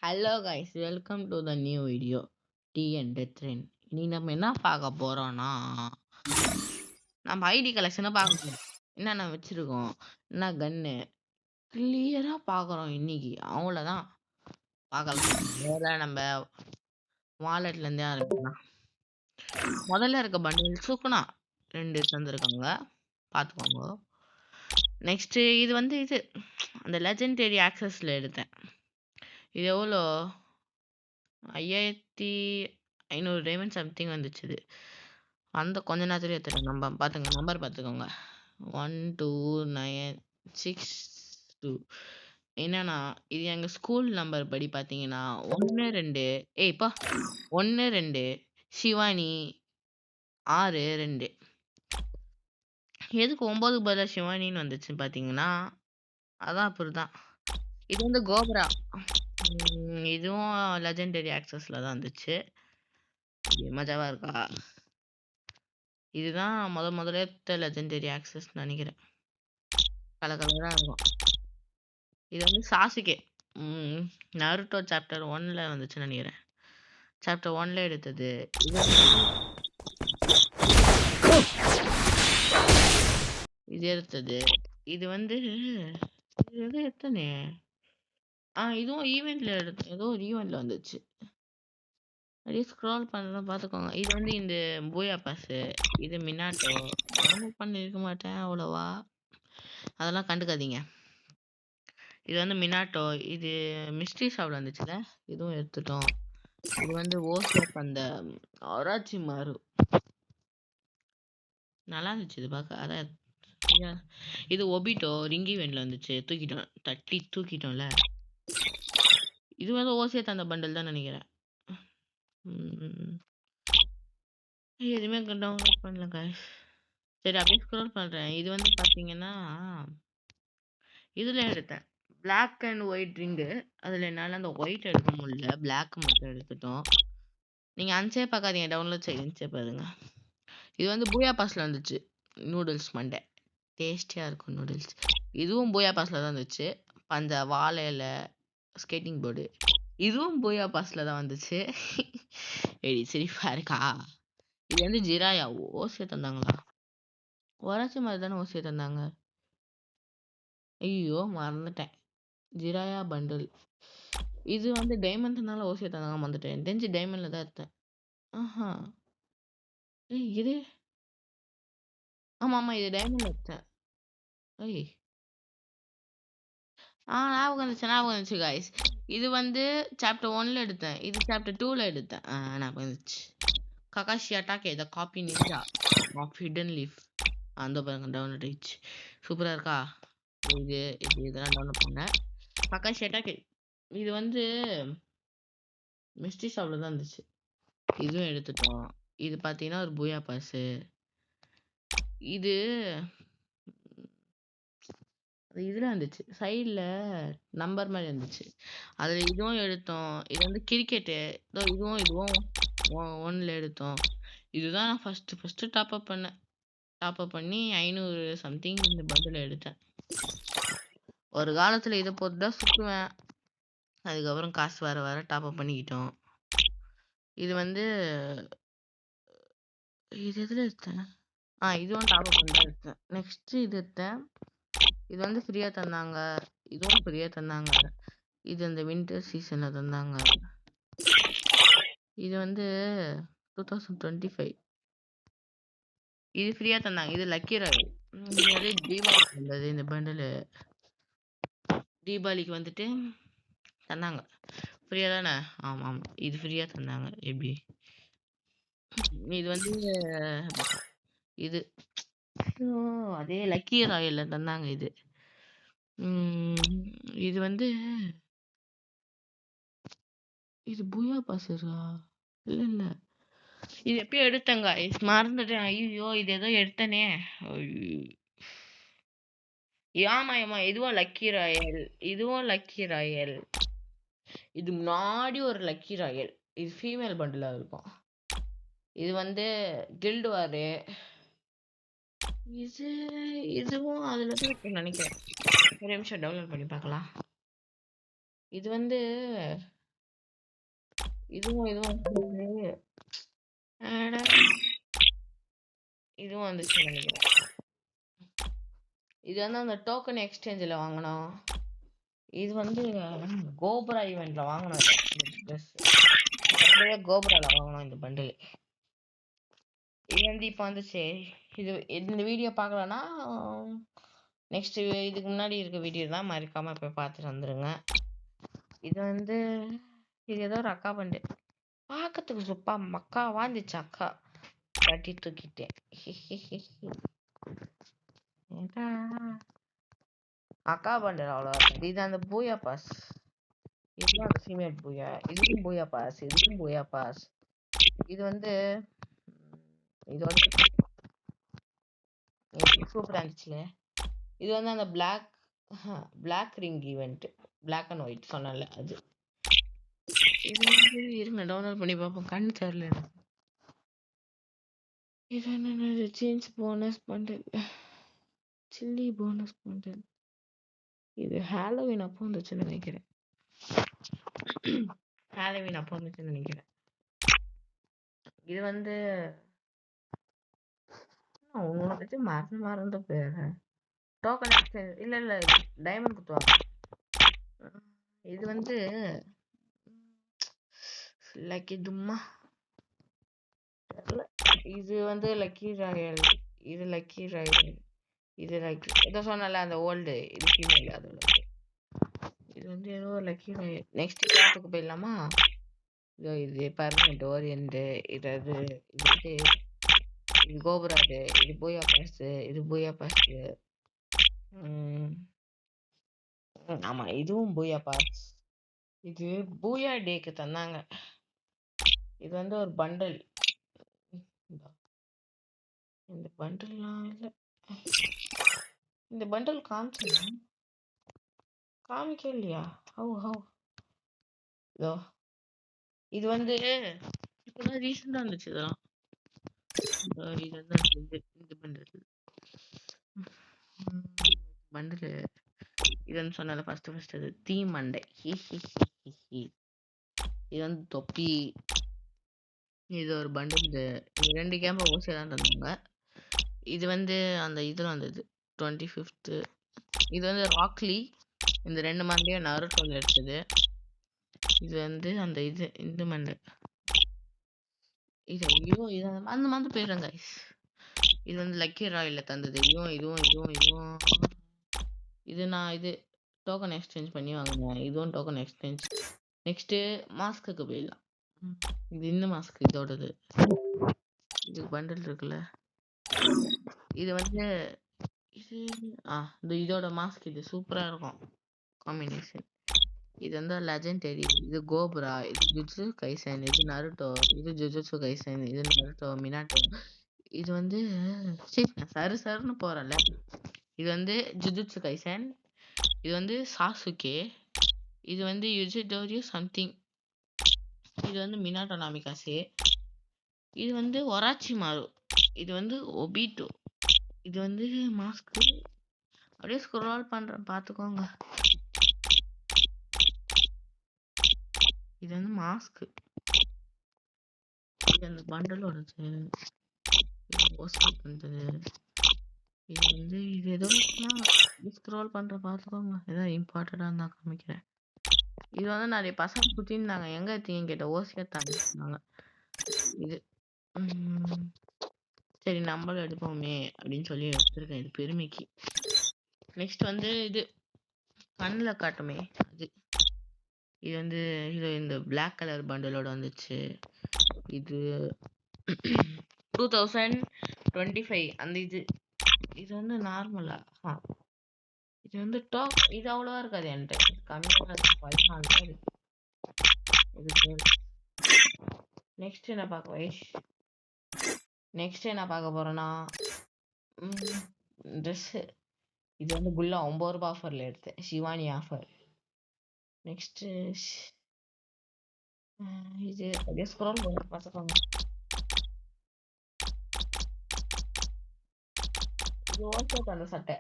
Hello guys, welcome to the new video T and trend. இன்னைக்கு நம்ம என்ன பார்க்க போறோம்னா, நம்ம ஐடி கலெக்ஷனை பார்க்க போறோம். என்னென்ன வச்சிருக்கோம், என்ன கன்னு கிளியரா பார்க்குறோம் இன்னைக்கு. அவ்வளோதான் பார்க்கலாம். முதல்ல நம்ம வாலெட்ல இருந்தே ஆரம்பிக்கலாம். முதல்ல இருக்க பண்டில் சுக்குனா 2 தந்திருக்காங்க, பார்த்துக்கோங்க. நெக்ஸ்ட் இது வந்து அந்த லெஜெண்டரி ஆக்சஸ்ல எடுத்தேன். இது எவ்வளோ 5500 டைமண்ட் சம்திங் வந்துச்சு. இது அந்த கொஞ்ச நேரத்துலேயே எடுத்துட்டேன். நம்ம பார்த்துங்க, நம்பர் பார்த்துக்கோங்க. 12962. என்னன்னா இது எங்கள் ஸ்கூல் நம்பர் படி பார்த்தீங்கன்னா 12 ஏய்ப்பா 12 சிவானி 62. எதுக்கு 9 பதிலாக சிவானின்னு வந்துச்சுன்னு பார்த்தீங்கன்னா அதான் அப்படிதான். இது வந்து கோபுரா, இதுவும் லெஜெண்டரி ஆக்சஸ்ல தான் வந்துச்சு. மஜாவா இருக்கா? இதுதான் முதல்ல லெஜெண்டரி ஆக்சஸ் நினைக்கிறேன். கலரா இருக்கும். இது வந்து சாசுகே நருட்டோ சாப்டர் 1ல வந்துச்சுன்னு நினைக்கிறேன். சாப்டர் 1ல எடுத்தது. இது எடுத்தது. இது வந்து எத்தனை இதுவும் ஈவெண்ட்ல எடுத்து ஏதோ ஒரு ஈவெண்ட்ல வந்துச்சு. அப்படியே ஸ்க்ரால் பண்ணலாம் பார்த்துக்கோங்க. இது வந்து இந்த பூயா பாஸ், இது மினாட்டோ. டவுன்லோட் பண்ணியிருக்க மாட்டேன் அவ்வளோவா, அதெல்லாம் கண்டுக்காதீங்க. இது வந்து மினாட்டோ, இது மிஸ்ட்ரி ஷாப்ல வந்துச்சுல, இதுவும் எடுத்துட்டோம். இது வந்து ஓசப் அந்த ஆராய்ச்சி மாறு நல்லா இருந்துச்சு இது பார்க்க. அதான் இது ஒபிட்டோ ரிங்கி வென்ல வந்துச்சு, தூக்கிட்டோம்ல. இது வந்து ஓசியா தந்த பண்டல் தான் நினைக்கிறேன். எதுவுமே டவுன்லோட் பண்ணல guys. சரி, அப்படியே ஸ்க்ரோல் பண்றேன். இது வந்து பார்த்தீங்கன்னா இதில் எடுத்தேன் பிளாக் அண்ட் ஒயிட் ரிங்கு. அதில் என்னால் அந்த ஒயிட் எடுக்க முடியல, பிளாக் மட்டும் எடுத்துட்டோம். நீங்கள் அன்சே பார்க்காதீங்க, டவுன்லோட் செய்யுங்க பாருங்க. இது வந்து பூயா பாஸில் வந்துச்சு. நூடுல்ஸ் மண்டை டேஸ்டியாக இருக்கும் நூடுல்ஸ். இதுவும் பூயா பாஸில் தான் வந்துச்சு. அந்த வாழையில ஸ்கேட்டிங் போர்டு, இதுவும் பூயா பாஸில் தான் வந்துச்சு. சிரிப்பா இருக்கா? இது வந்து ஜிராயா ஓசியை தந்தாங்களா? உரைச்சி மாதிரி தானே ஓசியை தந்தாங்க. ஐயோ மறந்துட்டேன். Jiraiya bundle. இது வந்து டைமண்ட்னால ஓசியை தந்தாங்க, மறந்துட்டேன். தெரிஞ்சு டைமண்டில் தான் எடுத்தேன். ஆஹா, இது ஆமாம் இது டைமண்ட் எடுத்தேன். ஞாபகம் வந்துச்சு காய்ஸ். இது வந்து சாப்டர் 1ல எடுத்தேன், இது சாப்டர் 2ல எடுத்தேன். ஞாபகம் வந்துச்சு. Kakashi Hatake the copy ninja of hidden leaf. அந்த பாருங்க டவுன்லோட் ஆயிடுச்சு. சூப்பராக இருக்கா? இதெல்லாம் டவுன்லோட் பண்ணேன். ககாஷி அட்டாக் இது வந்து மிஸ்ட்ரி ஷாப்ல தான் இருந்துச்சு. இதுவும் எடுத்துட்டோம். இது பார்த்தீங்கன்னா ஒரு பூயா பாஸு. இது இதில் இருந்துச்சு, சைடில் நம்பர் மாதிரி இருந்துச்சு, அதில் இதுவும் எடுத்தோம். இது வந்து கிரிக்கெட்டு. இதுவும் 1ல எடுத்தோம். இதுதான் நான் ஃபஸ்ட்டு டாப்அப் பண்ணேன். டாப்அப் பண்ணி 500 சம்திங் இந்த பண்டில் எடுத்தேன். ஒரு காலத்தில் இதை போட்டு தான் சுற்றுவேன். அதுக்கப்புறம் காசு வர டாப்அப் பண்ணிக்கிட்டோம். இது வந்து இது எதில் எடுத்தேன்? இதுவும் டாப்அப் பண்ணி தான் எடுத்தேன். நெக்ஸ்ட்டு இது எடுத்தேன். இது வந்து ஃப்ரீயாக தந்தாங்க. இதுவும் ஃப்ரீயாக தந்தாங்க. இது இந்த வின்டர் சீசனில் தந்தாங்க. இது வந்து 2025. இது ஃப்ரீயாக தந்தாங்க. இது லக்கி ராயல். இது வந்து தீபாவளிக்கு வந்தது இந்த பண்டில். தீபாவளிக்கு வந்துட்டு தந்தாங்க. ஃப்ரீயாக தானே? ஆமாம், இது ஃப்ரீயாக தந்தாங்க. எப்படி இது வந்து இது அதே லக்கி ராயலில் தந்தாங்க. இது வந்து இது பூயா பாஸ் இருக்கா? இல்லை, இது எப்பயும் எடுத்தேங்க, மறந்துட்டேன். ஐயோ, இது ஏதோ எடுத்தனே. ஆமா, இதுவும் லக்கி ராயல். இது முன்னாடி ஒரு லக்கி ராயல். இது ஃபீமேல் பண்டிலா இருக்கும். இது வந்து கில்டு வாரு. இதுவும் அதில் தான் இருக்குன்னு நினைக்கிறேன். ஒரு நிமிஷம் டவுன்லோட் பண்ணி பார்க்கலாம். இது வந்து இதுவும் இதுவும் வந்துச்சு நினைக்கிறேன். இது வந்து அந்த டோக்கன் எக்ஸ்சேஞ்சில் வாங்கினோம். இது வந்து கோபுரா ஈவெண்ட்ல வாங்கினோம். ட்ரெஸ் கோபுரால வாங்கினோம் இந்த பண்டில். இது வந்து இப்போ வந்துச்சு. இது இந்த வீடியோ பார்க்கலன்னா நெக்ஸ்ட் இதுக்கு முன்னாடி இருக்க வீடியோ தான் மறக்காம போய் பார்த்துட்டு வந்துருங்க. இது வந்து இது ஏதோ ஒரு அக்கா பண்டு பார்க்கறதுக்கு சுப்பா மக்காவா இருந்துச்சு. அக்கா கட்டி தூக்கிட்டேன். அக்கா பண்டல் அவ்வளோ. இது அந்த பூயா பாஸ். இதுதான் அந்த ஃபீமேல் பூயா. இதுவும் பூயா பாஸ். இதுவும் பூயா பாஸ். இது வந்து சூப்பராக இருந்துச்சுல. இது வந்து அந்த black ring event, black and white சொன்னல அது. இது வந்து இருங்க டவுன்லோட் பண்ணி பார்ப்போம். கண்ணு தெரியல எனக்கு. இது என்ன change bonus bundle, chilli bonus bundle. இது ஹாலோவின் அப்போ வந்துச்சுன்னு நினைக்கிறேன். இது வந்து உன்னோட பற்றி மறந்து போயிடுறேன். டோக்கன் எக்ஸ்சேஞ்ச் இல்லை டைமண்ட் குத்துவாங்க. இது வந்து லக்கி தும்மா. இது வந்து லக்கி ராயல். இது லக்கி ராயல். இது லக்கி இதை சொன்னல அந்த ஓல்டு. இது ஃபீமேல். அதோட இது வந்து ஏதோ லக்கி ராயல். நெக்ஸ்ட் கிளாஸுக்கு போயிடலாமா? இது பர்மனெண்ட் ஓரியன்ட். இது கோபுராடு. இது பூயா பாஸ். இது பூயா பாஸ். ஆமா இதுவும் பூயா பாஸ். இது பூயா டேக்கு தந்தாங்க. இது வந்து ஒரு பண்டல். இந்த பண்டல்லாம் இல்லை. இந்த பண்டல் காமிக்க இல்லையா? இதோ இது வந்து இப்பதான் ரீசெண்டா இருந்துச்சு. இதெல்லாம் இந்த பண்டல் இதுன்னு சொன்னல ஃபர்ஸ்ட் இது தீ மண்டை. இது வந்து தொப்பி. இது ஒரு பண்டல். இது 2 கேம்ப ஓசியா தான் தந்தாங்க. இது வந்து அந்த இதுல வந்தது 25th. இது வந்து ராக்லி. இந்த 2 மண்டையும் நருட்டோல எடுத்தது. இது வந்து அந்த இந்த மண்டை. இது இது அந்த மந்த் போயிடுறேன் கைஸ். இது வந்து லக்கி ராயில தந்தது. இதுவும் இது நான் இது டோக்கன் எக்ஸ்சேஞ்ச் பண்ணி வாங்கினேன். இதுவும் டோக்கன் எக்ஸ்சேஞ்ச். நெக்ஸ்ட் மாஸ்க்கு போயிடலாம். இது இந்த மாஸ்க் இதோடது. இது பண்டல் இருக்குல்ல. இது வந்து இதோட மாஸ்க். இது சூப்பரா இருக்கும் காம்பினேஷன். இது வந்து லெஜெண்டரி. இது கோபுரா. இது ஜுஜுட்சு கைசன். இது நருட்டோ. இது ஜுஜுட்சு கைசன். இது நருட்டோ மினாட்டோ. இது வந்து சருன்னு போறல. இது வந்து ஜுஜுட்சு கைசன். இது வந்து சாசுகே. இது வந்து யுஜிடோரியோ சம்திங். இது வந்து மினாட்டோ நாமிகாசே. இது வந்து ஒராச்சிமாரு. இது வந்து ஒபிட்டோ. இது வந்து மாஸ்க். அப்படியே ஸ்க்ரோல் பண்றேன் பார்த்துக்கோங்க. இது வந்து மாஸ்க். இது அந்த பண்டலோடது. இது வந்து இது ஏதோ ஸ்க்ரோல் பண்ற பார்த்துக்கோங்க. ஏதோ இம்பார்ட்டண்டா இருந்தா காமிக்கிறேன். இது வந்து நிறைய பசங்க குத்திருந்தாங்க. எங்க எடுத்தீங்க கேட்ட ஓசியா தாங்க. இது சரி நம்மளும் எடுப்போமே அப்படின்னு சொல்லி எடுத்துருக்கேன். இது பெருமைக்கு. நெக்ஸ்ட் வந்து இது கண்ணில் காட்டுமே அது. இது வந்து இந்த பிளாக் கலர் பண்டலோட வந்துச்சு. இது 2025 அந்த இது வந்து நார்மலா. இது வந்து டாப். இது அவ்வளவா இருக்காது என்கிட்ட. கம்மியாக இருக்கு. 14 இருக்கு. நெக்ஸ்ட் என்ன பார்க்க போறேன்னா ட்ரெஸ். இது வந்து குல்லா 9 ரூபாய் ஆஃபர்ல எடுத்தேன். சிவானி ஆஃபர். நெக்ஸ்ட் இது அப்படியே ஸ்க்ரோல் பண்ணி பார்த்துக்கோங்க. இது ஓகே அந்த சட்டை.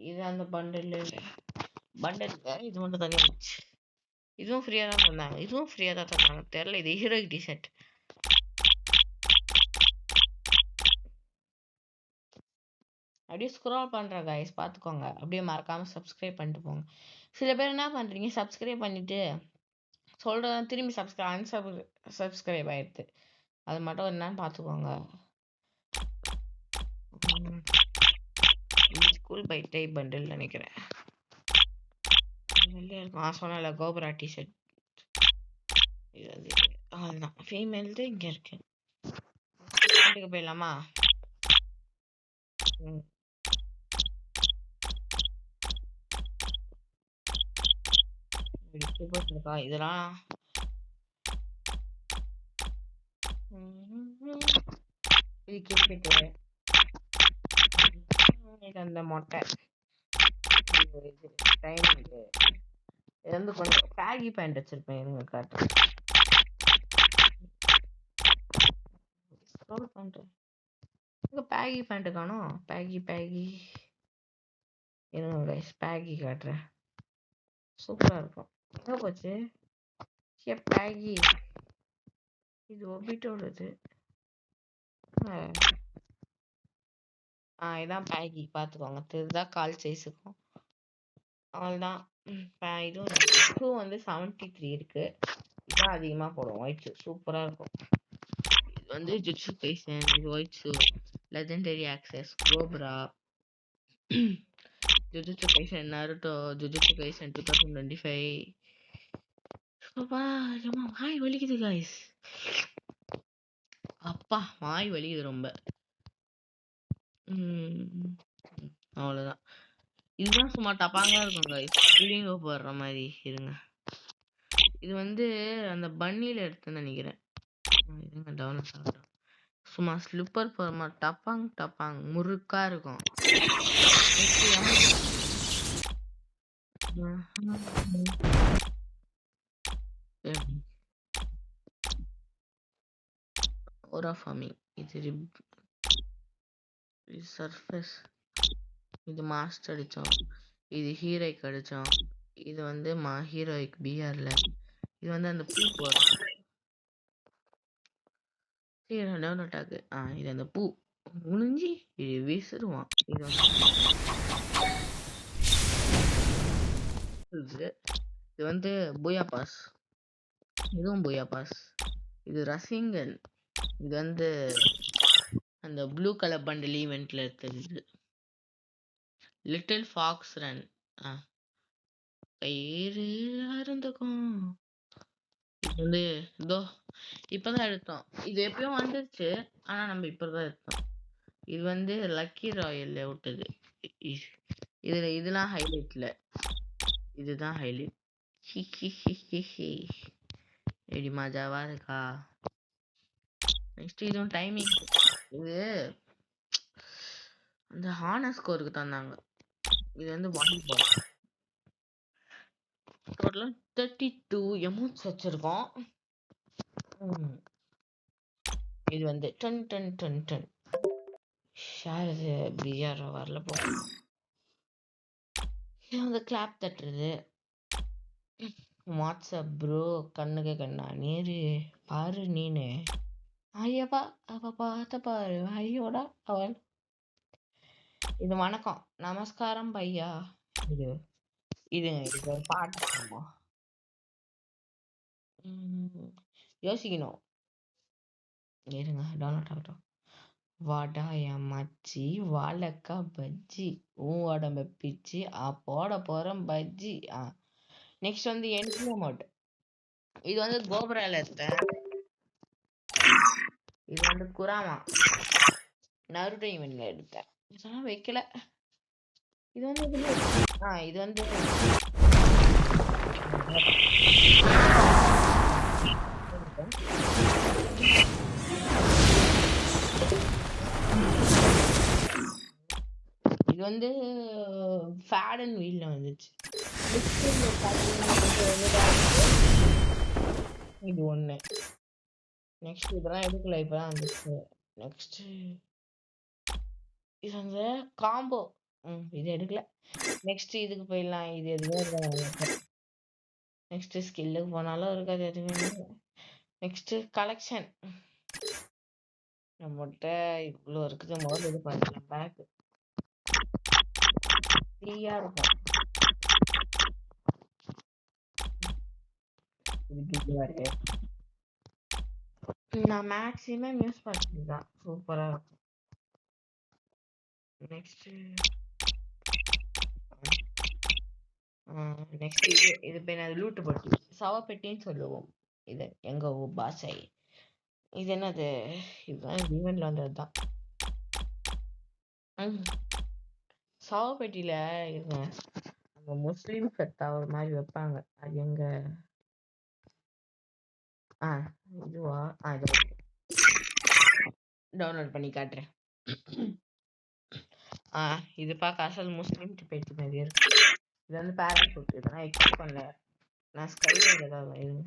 இது அந்த பண்டல் இது மட்டும் தனியா இருந்துச்சு. இதுவும் ஃப்ரீயா தான் தந்தாங்க. இதுவும் ஃப்ரீயா தான் தந்தாங்க. தெரியல இது ஹீரோயிக் டிஷர்ட். அப்படியே ஸ்க்ரோல் பண்றேன் கைஸ் பார்த்துக்கோங்க. அப்படியே மறக்காம சப்ஸ்கிரைப் பண்ணிட்டு போங்க. சில பேர் என்ன பண்றீங்க சப்ஸ்கிரைப் பண்ணிட்டு சொல்றத திரும்பி சப்ஸ்கிரைப் ஆயிடுது. அது மட்டும் என்னன்னு பார்த்துக்கோங்க. ஸ்கூல் பை டை பண்டில் நினைக்கிறேன். சொன்னல கோபுரா டிஷர்ட். இது வந்து அதுதான் ஃபீமேல் தான் இங்க இருக்கு. பேண்ட்டுக்கு போயிடலாமா? சூப்பர் இருக்கா இதெல்லாம். இது கிரிக்கெட்டு. இது அந்த மொட்டை. இது டைம் இது. இது வந்து கொஞ்சம் பேகி பேண்ட் வச்சிருப்பேன் இருங்க காட்டுறேன். ஸ்க்ரோல் பண்றேன். இங்க பேகி பேண்ட் காணோம். பேகி இருங்க கைஸ் பேகி காட்டுறேன். சூப்பரா இருக்கும். எங்க போச்சு? பேகி. இது ஒபிட்டோடது. இதான் பேகி பார்த்துக்கோங்க. இதுதான் கால் சைஸுக்கும். அவ்வளோதான். இதுவும் ஷூ வந்து 73 இருக்கு. இதான் அதிகமாக போடும். ஒயிட் ஷூ சூப்பராக இருக்கும். இது வந்து ஜுட்சு கைசன். இது white shoe. Legendary access cobra. Jujutsu kaizen Naruto. Jujutsu kaizen 2025. வாய் வலிக்குது கைஸ். அப்பா வாய் வலிக்குது ரொம்ப. அவ்வளோதான். இதுதான் சும்மா டப்பாங்க இருக்கும் கைஸ். புள்ளிங்க போடுற மாதிரி இருங்க. இது வந்து அந்த பன்னியில் எடுத்துன்னு நினைக்கிறேன். இதுங்க டவுன்லோட் ஆகட்டும். சும்மா ஸ்லிப்பர் போடுற டப்பாங் முறுக்கா இருக்கும். இது சர்ஃபேஸ். இது மாஸ்டர் அடிச்சோம். இது ஹீரோய்க்கு அடிச்சோம். இது வந்து ஹீரோய்க்கு பிஆர்ல. இது வந்து அந்த பூ போடுறோம். டவுன்லோட் ஆகு. இது அந்த பூ முடிஞ்சு இது வீசிடுவான். இது வந்து இது வந்து பூயா பாஸ். இதுவும் பூயா பாஸ். இது ரசிங்கன். இது வந்து அந்த ப்ளூ கலர் பண்டில் ஈவெண்ட்ல இருக்குது. Little fox run. கயிறு அருந்துக்கும். இது வந்து இதோ இப்பதான் எடுத்தோம். இது எப்பயும் வந்துருச்சு. ஆனா நம்ம இப்பதான் எடுத்தோம். இது வந்து லக்கி ராயல்ல விட்டது. இதுல இதெல்லாம் ஹைலைட்ல. இதுதான் ஹைலைட். எப்படி மஜாவா இருக்கா? நெக்ஸ்ட் இதுவும் டைமிங். இது அந்த ஹானர் ஸ்கோருக்கு தந்தாங்க. இது வந்து வாலிபால். டோட்டலா 32 எமௌண்ட்ஸ் வச்சிருக்கோம். இது வந்து 10 ஷேர் இது பிஆர் வரல போ. இது வந்து கிளாப் தட்டுறது. வாட்ஸ்அப் ப்ரோ கண்ணுக்கு கண்ணா நேரு பாரு நீனு. ஐயப்பா அப்ப பார்த்த பாரு ஐயோடா அவன். இது வணக்கம் நமஸ்காரம் பையா. இது இதுங்க ஒரு பாட்டு யோசிக்கணும். இருங்க டவுன்லோட் ஆகட்டும். வாடா என் மச்சி வாழக்கா பஜ்ஜி உடம்ப பிச்சு போட போறேன் பஜ்ஜி. நெக்ஸ்ட் வந்து என்ட்ரி அமௌண்ட். இது வந்து கோபுரால எடுத்தேன். இது வந்து குராமா நருட்டோ ஈவென்ட்ல எடுத்தேன். இதெல்லாம் வைக்கல. இது வந்து இது வந்து இது வந்து ஃபேடன் வீல்ல வந்துச்சு. இது ஒண்ணு. நெக்ஸ்ட் இதெல்லாம் எடுக்கல இப்பதான் வந்துச்சு. நெக்ஸ்ட் இது வந்து காம்போ. இது எடுக்கல. நெக்ஸ்ட் இதுக்கு போயிடலாம். இது எதுவும் நெக்ஸ்ட் ஸ்கில்லுக்கு போனாலும் இருக்காது எதுவுமே. Next collection. நம்மகிட்ட இவ்வளோ இருக்குது. முதல்ல இது பார்க்கலாம். பேக் ஃப்ரீயா இருக்கும். இது கிஃப்ட் இருக்கு. நான் மேக்ஸிமம் யூஸ் பண்ணுறது தான். சூப்பரா இருக்கும். நெக்ஸ்ட் நெக்ஸ்ட் இது பேர் அது லூட்டு பட்டி, சவப்பெட்டின்னு சொல்லுவோம் இது எங்க பாஷை. இது என்னது? இதுதான் ஈவெண்ட்ல வந்தது தான். சவப்பெட்டியில இருங்க, நம்ம முஸ்லீம் ஃபெத்தா ஒரு மாதிரி வைப்பாங்க. அது எங்க? இதுவா? இது டவுன்லோட் பண்ணி காட்டுறேன். இது பார்க்க அசல் முஸ்லீம் பெட்டி மாதிரி இருக்கு. இது வந்து பேராஷூட். இதெல்லாம் எக்ஸ்பெக்ட் பண்ணல. நான் ஸ்கைல ஏதாவது இருங்க.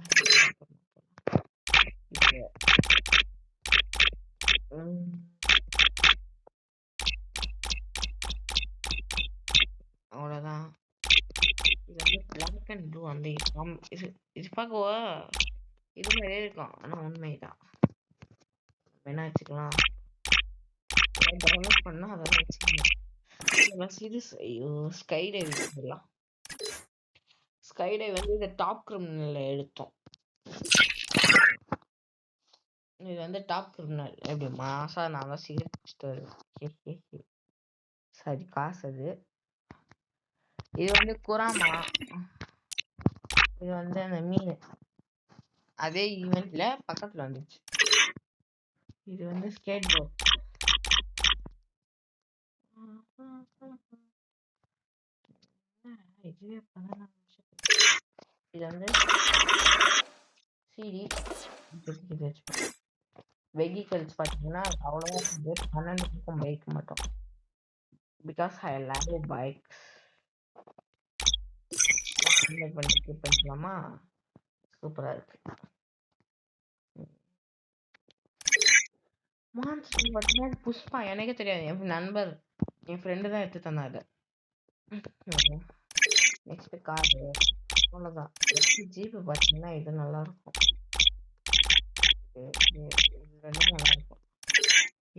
அவ்வளோதான். இது வந்து பிளாக் அண்ட் ப்ளூ அந்த இது பார்க்கவா இது மாதிரியே இருக்கும். ஆனால் உண்மைதான். என்ன வச்சுக்கலாம், டவுன்லோட் பண்ணால் அதெல்லாம் வச்சுக்கலாம். சீரியஸ். ஐயோ, ஸ்கை டைவ் இதெல்லாம். ஸ்கை டைவ் வந்து இந்த டாப் கிரிமினல்ல எடுத்தோம். இது வந்து டாப் கிரிமினல் எப்படி மாசா நான் தான் சீரியஸ். சரி, காசு அது. இது வந்து குராமா. இது வந்து அந்த மீன் அதே ஈவெண்ட்ல பக்கத்துல வந்துச்சு. இது வந்து ஸ்கேட் போர்ட். இது வந்து சிடி வெஹிக்கல்ஸ் பார்த்தீங்கன்னா அவ்வளோவா 12 பக்கம் பைக் மட்டும். Because I love bikes. பண்ணிக்கலாமா? சூப்பரா இருக்கு. மான்ஸ்டர் பார்த்தீங்கன்னா புஷ்பா எனக்கே தெரியாது. என் நண்பர், என் ஃப்ரெண்டு தான் எடுத்து தந்தாரு. நெக்ஸ்ட் காரு அவ்வளோதான். ஜீப்பு பார்த்தீங்கன்னா இது நல்லா இருக்கும். ரெண்டும் நல்லா இருக்கும்.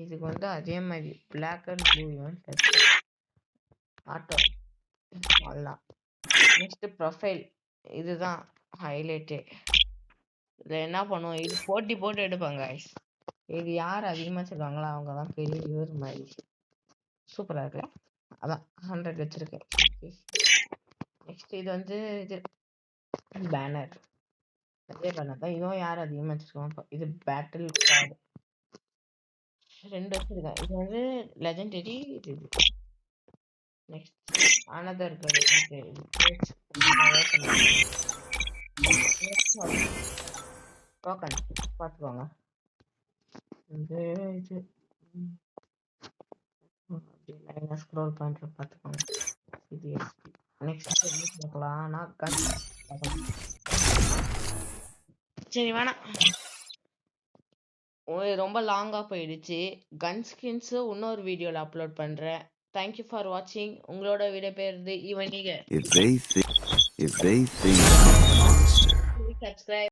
இதுக்கு வந்து அதே மாதிரி பிளாக் அண்ட் ப்ளூ ஆட்டோ அவ்வளோதான். Next profile. இதுதான் ஹைலைட்டே. இதில் என்ன பண்ணுவோம், இது போட்டி போட்டு எடுப்பாங்க. இது யார் அதிகமாக சொல்லுவாங்களோ அவங்க தான் பெரிய யூர் மாதிரி. சூப்பராக இருக்குல்ல? அதான் 100 வச்சிருக்கேன். நெக்ஸ்ட் இது வந்து இது பேனர். அதே பேனர் தான். இதுவும் யார் அதிகமாக வச்சிருக்கோம். இது பேட்டில் கார்டு 2 வச்சிருக்கேன். இது வந்து லெஜெண்டரி. இது நெக்ஸ்ட் அனதர் டோக்கன் பார்த்துக்கோங்க. இது ஸ்க்ரோல் பண்ணுற பார்த்துக்கோங்க. இது நெக்ஸ்ட் பார்க்கலாம். நான் சரி வேணாம், ரொம்ப லாங்காக போயிடுச்சு. கன் ஸ்கின்ஸு இன்னொரு வீடியோவில் அப்லோட் பண்ணுறேன். தேங்க்யூ ஃபார் வாட்சிங். உங்களோட விட பேருந்து ஈவன். நீங்கள் சப்ஸ்கிரைப்